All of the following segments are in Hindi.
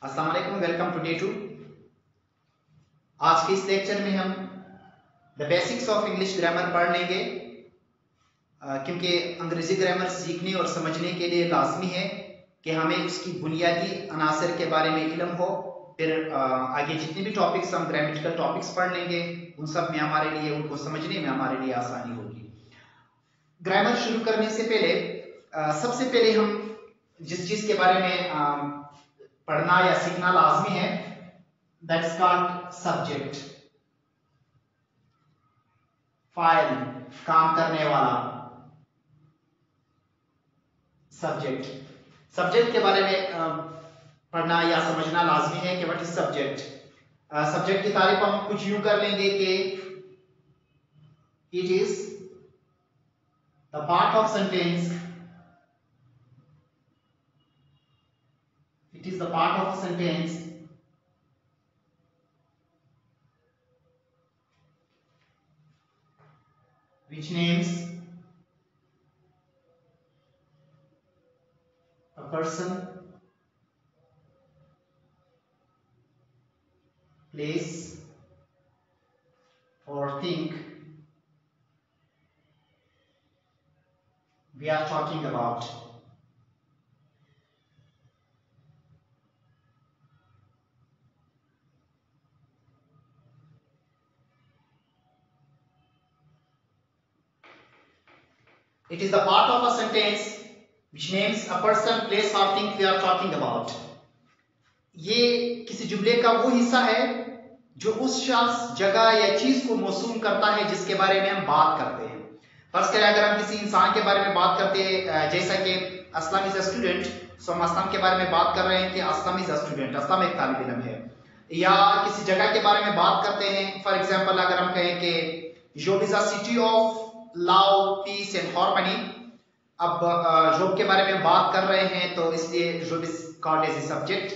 अस्सलाम वालेकुम, वेलकम टू डे 2। आज के इस लेक्चर में हम the basics of English grammar पढ़ लेंगे, क्योंकि अंग्रेजी ग्रामर सीखने और समझने के लिए लाजमी है कि हमें उसकी बुनियादी अनासर के बारे में इल्म हो। फिर आगे जितने भी टॉपिक्स हम ग्रामेटिकल टॉपिक्स पढ़ लेंगे उन सब में हमारे लिए उनको समझने में हमारे लिए आसानी होगी। ग्रामर शुरू करने से पहले सबसे पहले हम जिस चीज के बारे में पढ़ना या सीखना लाजमी है, दैट्स कॉल्ड सब्जेक्ट। फाइल, काम करने वाला, सब्जेक्ट। सब्जेक्ट के बारे में पढ़ना या समझना लाजमी है कि व्हाट इज सब्जेक्ट। सब्जेक्ट की तारीफ हम कुछ यूं कर लेंगे कि it is the part of sentence, it is the part of a sentence which names a person, place or thing we are talking about. It is the part of a sentence which names a person, place or thing we are talking about. ये किसी जुमले का वो हिस्सा है जो उस शख्स, जगह या चीज को मौसूम करता है जिसके बारे में हम बात करते हैं। फर्ज करें अगर हम किसी इंसान के बारे में बात करते हैं, जैसा कि असलम इज अ स्टूडेंट, सो हम असलम के बारे में बात कर रहे हैं कि Aslam is a student, Aslam एक तालिब इल्म है। या किसी जगह के बारे में बात करते हैं, फॉर एग्जांपल अगर हम कहें कि Job is a city of love, peace and harmony. अब जोब के बारे में बात कर रहे हैं तो इसलिए Job is called as a subject.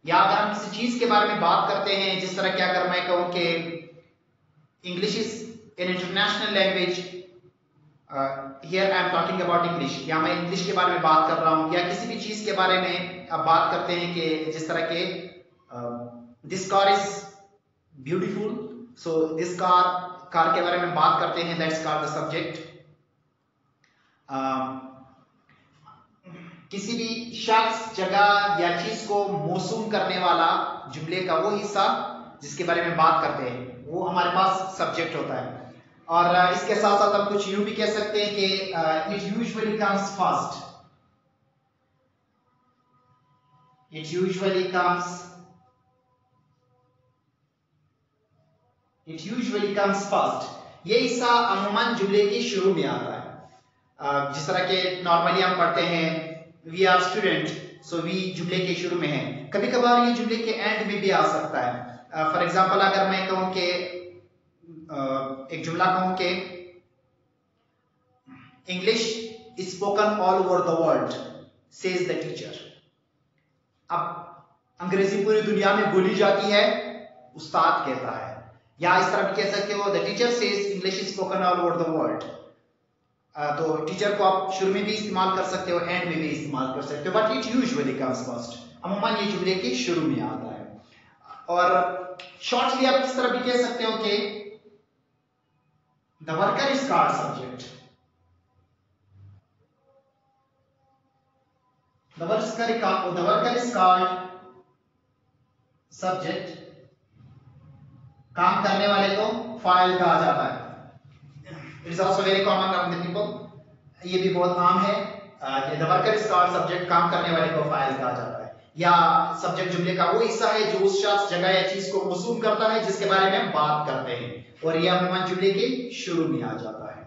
या अगर हम किसी चीज के बारे में बात करते हैं, जिस तरह कि अगर मैं कहूं कि English is an international language, here I am talking about English, या मैं इंग्लिश के बारे में बात कर रहा हूं। या किसी भी चीज के बारे में आप बात करते हैं कि जिस तरह के this car is beautiful, so this car के बारे में बात करते हैं, दैट्स कॉल्ड द सब्जेक्ट। किसी भी शख्स, जगह या चीज को मौसूम करने वाला जुमले का वो हिस्सा जिसके बारे में बात करते हैं वो हमारे पास सब्जेक्ट होता है। और इसके साथ साथ हम कुछ यूं भी कह सकते हैं कि it usually comes first, it usually comes first. ये हिस्सा अमूमन जुमले के शुरू में आता है। जिस तरह के नॉर्मली हम पढ़ते हैं we are student, so we जुमले के शुरू में है। कभी कभार ये जुमले के एंड में भी आ सकता है। फॉर एग्जांपल अगर मैं कहूं कि एक जुमला कहूं कि English is spoken all over the world says the teacher. अब अंग्रेजी पूरी दुनिया में बोली जाती है, उस्ताद कहता है। या इस तरह भी कह सकते हो the teacher says English is spoken all over the world. तो टीचर को आप शुरू में भी इस्तेमाल कर सकते हो, एंड में भी इस्तेमाल कर सकते हो, but it usually comes first. अमूमन ये जुमले के शुरू में आता है। और शॉर्टली आप इस तरह भी कह सकते हो कि the worker is called subject, the worker is called subject. काम करने वाले को फाइल कहा जाता है। It is also very common among the people, ये भी बहुत आम है कि the worker is called subject, काम करने वाले को फाइल कहा जाता है। या सब्जेक्ट जुमले का वो हिस्सा है जो उस शख्स, जगह या चीज को मौसूम करता है जिसके बारे में हम बात करते हैं, और यह अमूमन जुमले के शुरू में आ जाता है।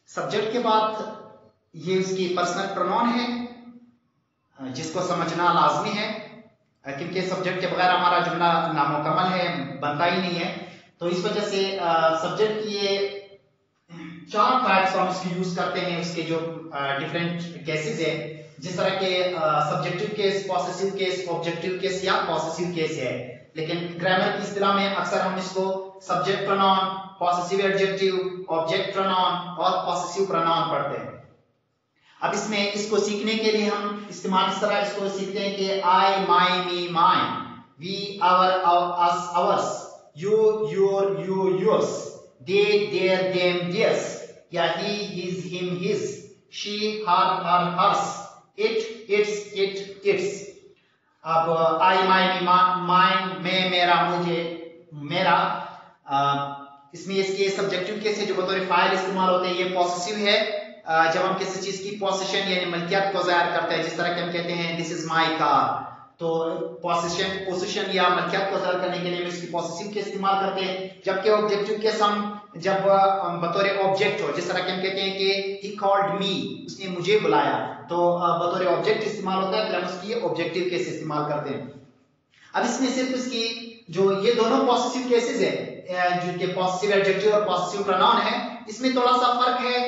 सब्जेक्ट के बाद ये उसकी पर्सनल प्रोनाउन है जिसको समझना लाजमी है, क्योंकि सब्जेक्ट के बगैर हमारा जुमला नामुकम्मल है, बनता ही नहीं है। तो इस वजह से सब्जेक्ट की ये 4 टाइप्स हम इसकी यूज करते हैं, उसके जो डिफरेंट केसेस है, जिस तरह के subjective case, possessive case, objective case या पॉसेसिव केस है। लेकिन ग्रामर की इस्तिलाह में अक्सर हम इसको subject pronoun, possessive adjective, object pronoun और पॉसेसिव प्रोनाउन पढ़ते हैं। अब इसमें इसको सीखने के लिए हम इस्तेमाल इस तरह इसको सीखते हैं कि I, my, me, mine, we, our, us, ours, you, your, yours, they, their, them, theirs, या he, his, him, his, she, her, hers, it, its, its. अब आई, माई, मी, माइन, मैं, मेरा, मुझे, मेरा, इसमें इसके सब्जेक्टिव केस है जो बतौर फाइल इस्तेमाल होते हैं। ये पॉसेसिव है जब हम किसी चीज की पोसेशन यानी मलकियत को जाहिर करते हैं, जिस तरह के हम कहते हैं दिस इज माय कार, तो पोसेशन या मलकियत को जाहिर करने के लिए हम इसकी पॉसेसिव के इस्तेमाल करते हैं। जबकि ऑब्जेक्टिव केस हम जब बतौर ऑब्जेक्ट हो, जिस तरह के हम कहते हैं कि ही कॉल्ड मी, उसने मुझे बुलाया, तो बतौर ऑब्जेक्ट इस्तेमाल होता है, फिर हम उसकी ऑब्जेक्टिव केस इस्तेमाल करते हैं। अब इसमें सिर्फ इसकी जो ये दोनों पॉसेसिव केसेस है, जिनके पॉसेसिव एडजेक्टिव और पॉसेसिव प्रोनाउन है, इसमें थोड़ा सा फर्क है,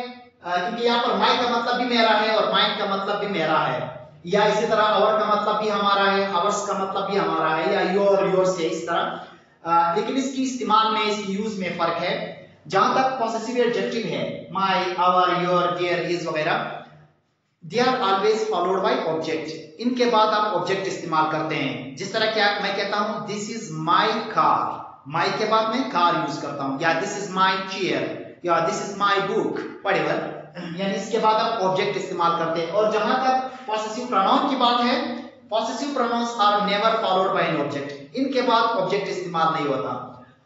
क्योंकि यहाँ पर माई का मतलब भी मेरा है और माइन का मतलब भी मेरा है, या इसी तरह आवर का मतलब भी हमारा है, आवर्स का मतलब भी हमारा है, या योर, योर्स है, इस तरह। लेकिन इसकी इस्तेमाल में, इसकी यूज में फर्क है। जहां तक पॉसेसिव एडजेक्टिव है, my, our, your, their, his वगैरह, they are always followed by object. इनके बाद आप ऑब्जेक्ट इस्तेमाल करते हैं। जिस तरह क्या मैं कहता हूं दिस इज माई कार, माई के बाद मैं कार यूज करता हूं, या दिस इज माई चेयर, या this is my book, whatever, यानी इसके बाद आप ऑब्जेक्ट इस्तेमाल करते हैं। और जहां तक पॉसेसिव प्रोनाउन की बात है, possessive pronouns are never followed by an object. इनके बाद ऑब्जेक्ट इस्तेमाल नहीं होता।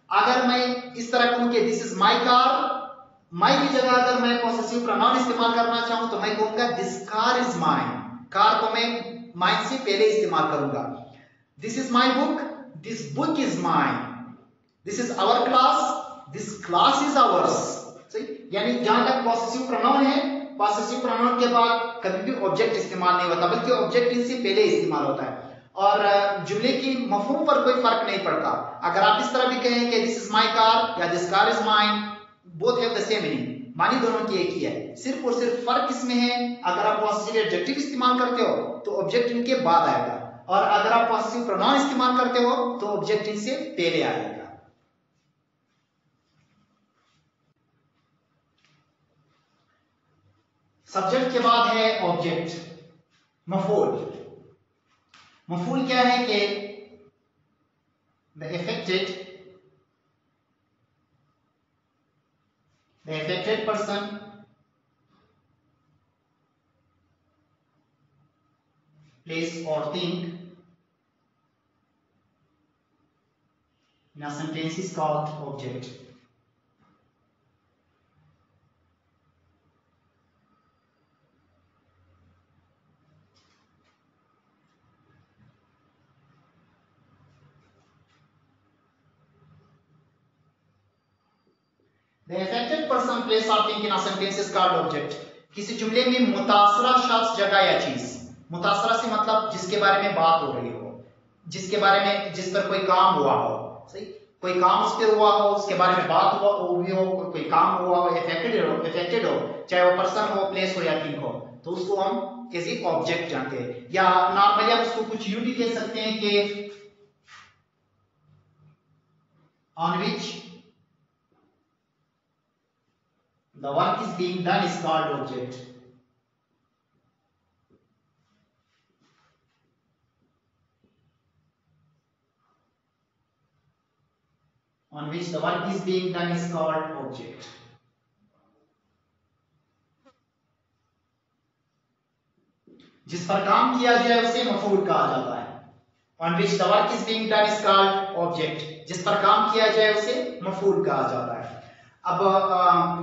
अगर मैं इस तरह कहूं कि दिस इज माई कार, माई की जगह अगर मैं पॉसेसिव प्रोनाउन इस्तेमाल करना चाहूं तो मैं कहूंगा this car is mine. Car को मैं माइन से पहले इस्तेमाल करूंगा। This is my book, this book is mine. This is our class, this class is ours. सही, यानी जहां तक पॉसेसिव प्रोनाउन है, पॉसेसिव प्रोनाउन के बाद कभी भी ऑब्जेक्ट इस्तेमाल नहीं होता, बल्कि ऑब्जेक्ट इनसे पहले इस्तेमाल होता है। और जुमले की मफहूम पर कोई फर्क नहीं पड़ता। अगर आप इस तरह भी कहें कि दिस इज माई कार या this car is mine, both have the same meaning, मानी दोनों की एक ही है। सिर्फ और सिर्फ फर्क इसमें है, अगर आप पॉसेसिव एडजेक्टिव इस्तेमाल करते हो तो ऑब्जेक्ट इनके बाद आएगा, और अगर आप पॉसेसिव प्रोनाउन इस्तेमाल करते हो तो ऑब्जेक्ट इनसे पहले आएगा। सब्जेक्ट के बाद है ऑब्जेक्ट। मफूल, मफूल क्या है कि the affected person place or thing in a sentence is called object. The affected person place or thing in a sentence is called object. किसी जुमले में मुतासरा शख्स, जगह या चीज, मुतासरा से मतलब जिसके बारे में बात हो रही हो, जिसके बारे में, जिस पर कोई काम हुआ हो, सही, कोई काम उस पर हुआ हो, उसके बारे में बात हुआ हुई हो, कोई काम हुआ हो, अफेक्टेड हो, चाहे वो पर्सन हो, प्लेस हो या थिंग हो, तो उसको हम एज ए ऑब्जेक्ट जानते हैं। या नॉर्मली हम उसको कुछ यूं भी कह सकते हैं कि on which the work is being done is called object. On which the work is being done is called object. जिस पर काम किया जाए उसे मफूल कहा जाता है। On which the work is being done is called object. जिस पर काम किया जाए उसे मफूल कहा जाता है। अब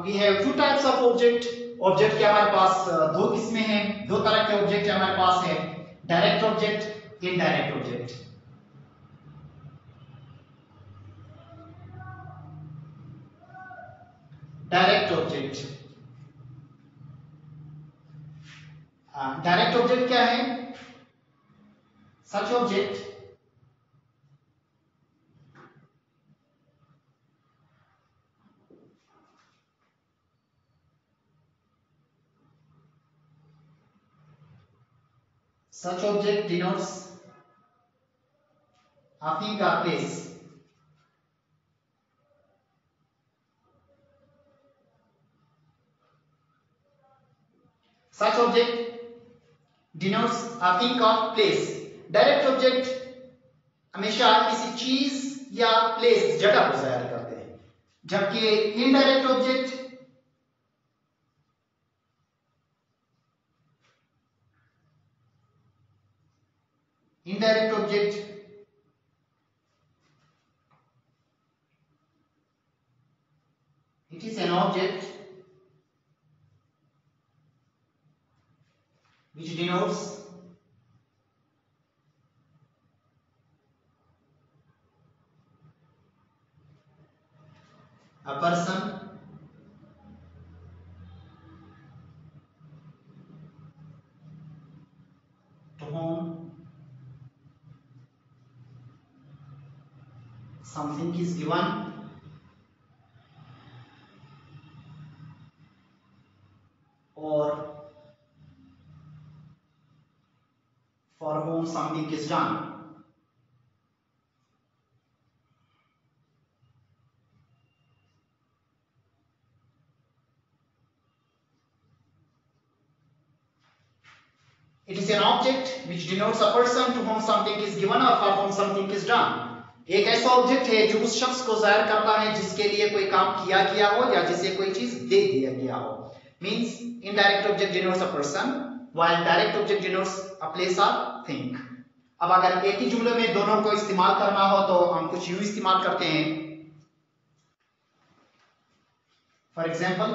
we have two types of object. Object के हमारे पास दो किस्में हैं, दो तरह के ऑब्जेक्ट हमारे पास है, direct object, indirect object. Direct object, direct object क्या है? सच object such object denotes a thing or place Such object denotes a thing or place. Direct object हमेशा किसी चीज या प्लेस जगह को जाहिर करते हैं, जबकि indirect object it is an object which denotes a person to whom something is given or for whom something is done. It is an object which denotes a person to whom something is given or for whom something is done. एक ऐसा ऑब्जेक्ट है जो उस शख्स को जाहिर करता है जिसके लिए कोई काम किया गया हो या जिसे कोई चीज दे दिया गया हो. Means indirect object denotes a person while direct object denotes a place or thing. अब अगर एक ही जुमले में दोनों को इस्तेमाल करना हो तो हम कुछ यूं इस्तेमाल करते हैं. फॉर एग्जाम्पल,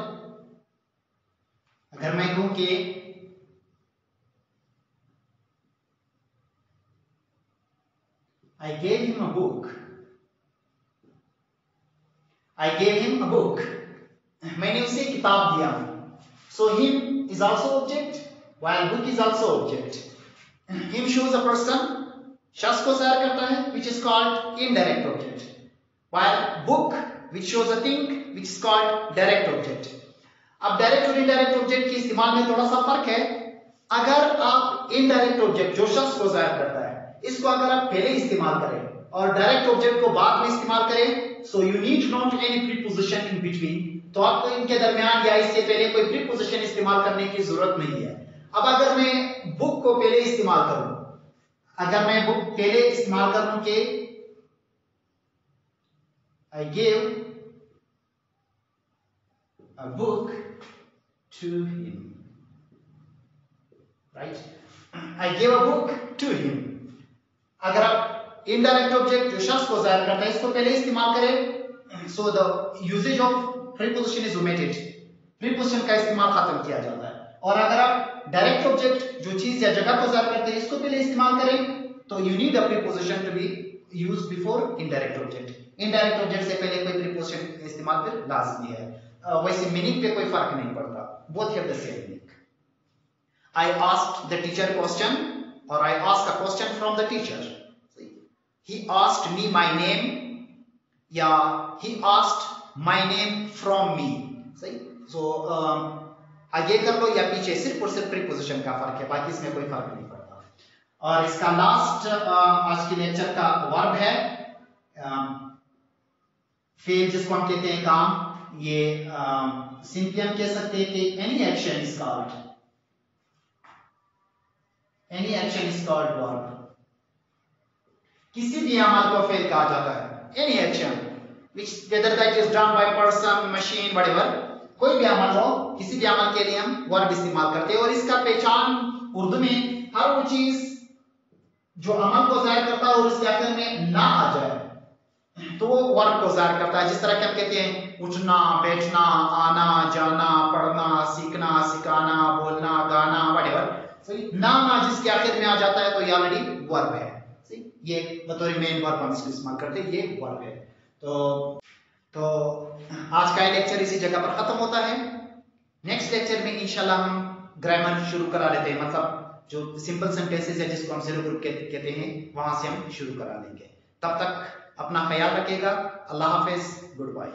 अगर मैं कहूं कि I gave him a book. I gave him a book. मैंने उसे किताब दिया. So him is also object while book is also object. Him shows a person, शख्स को जाहिर करता है, which is called indirect object, while book which shows a thing which is called direct object. अब डायरेक्ट और इनडायरेक्ट ऑब्जेक्ट के इस्तेमाल में थोड़ा सा फर्क है. अगर आप इनडायरेक्ट ऑब्जेक्ट जो शख्स को जाहिर करता है इसको अगर आप पहले इस्तेमाल करें और डायरेक्ट ऑब्जेक्ट को बाद में इस्तेमाल करें, so you need not any preposition in between. तो आपको इनके दरमियान या इससे पहले कोई प्रीपोजिशन इस्तेमाल करने की जरूरत नहीं है. अब अगर मैं बुक को पहले इस्तेमाल करूं, अगर मैं बुक पहले इस्तेमाल करूं कि I gave a book to him, right? I gave a book to him. अगर आप इनडायरेक्ट ऑब्जेक्ट जो शख्स को जाहिर करता है इसको पहले इस्तेमाल करें, so the usage of preposition is omitted. Preposition का इस्तेमाल खत्म किया जाता है. और अगर आप डायरेक्ट ऑब्जेक्ट जो चीज या जगह को जाहिर करते हैं इसको पहले इस्तेमाल करें तो you need a preposition to be used before indirect object. Indirect object से पहले कोई प्रीपोजिशन इस्तेमाल फिर लाजमी है. वैसे मीनिंग पे कोई फर्क नहीं पड़ता. Both have the same meaning. I asked the teacher question or I asked a question from the teacher. See, he asked me my name, yeah, he asked my name from me. See, so आगे कर लो या पीछे, सिर्फ और सिर्फ प्रीपोजिशन का फर्क है, बाकी इसमें कोई फर्क नहीं पड़ता. और इसका लास्ट आज के लेक्चर का वर्ब है फेल, जिसको हम कहते हैं काम. ये सिंपली हम कह सकते हैं कि any action is called, any action is called verb. किसी भी अमल को फेल कहा जाता है. any action which whether that is done by person, machine, whatever, कोई भी अमल हो, किसी भी अमल के लिए हम वर्ब इस्तेमाल करते हैं. और इसका पहचान उर्दू में हर वो चीज जो अमल को जाहिर करता है और उसके आखिर में ना आ जाए तो वो वर्ब को जाहिर करता है. जिस तरह के हम कहते हैं उठना, बैठना, आना, जाना, पढ़ना, सीखना, सिखाना, बोलना, गाना, whatever, ना जिसके आखिर में आ जाता है तो ये ऑलरेडी वर्ब है. ये बतौर मेन वर्ब हम इसको इस्तेमाल करते हैं, ये वर्ब है. तो आज का लेक्चर इसी जगह पर खत्म होता है. नेक्स्ट लेक्चर में इंशाल्लाह हम ग्रामर शुरू करा लेते हैं, मतलब जो सिंपल सेंटेंसेस है जिसको हम जीरो ग्रुप कहते हैं वहां से हम शुरू करा लेंगे. तब तक अपना ख्याल रखिएगा. अल्लाह हाफिज. Good bye.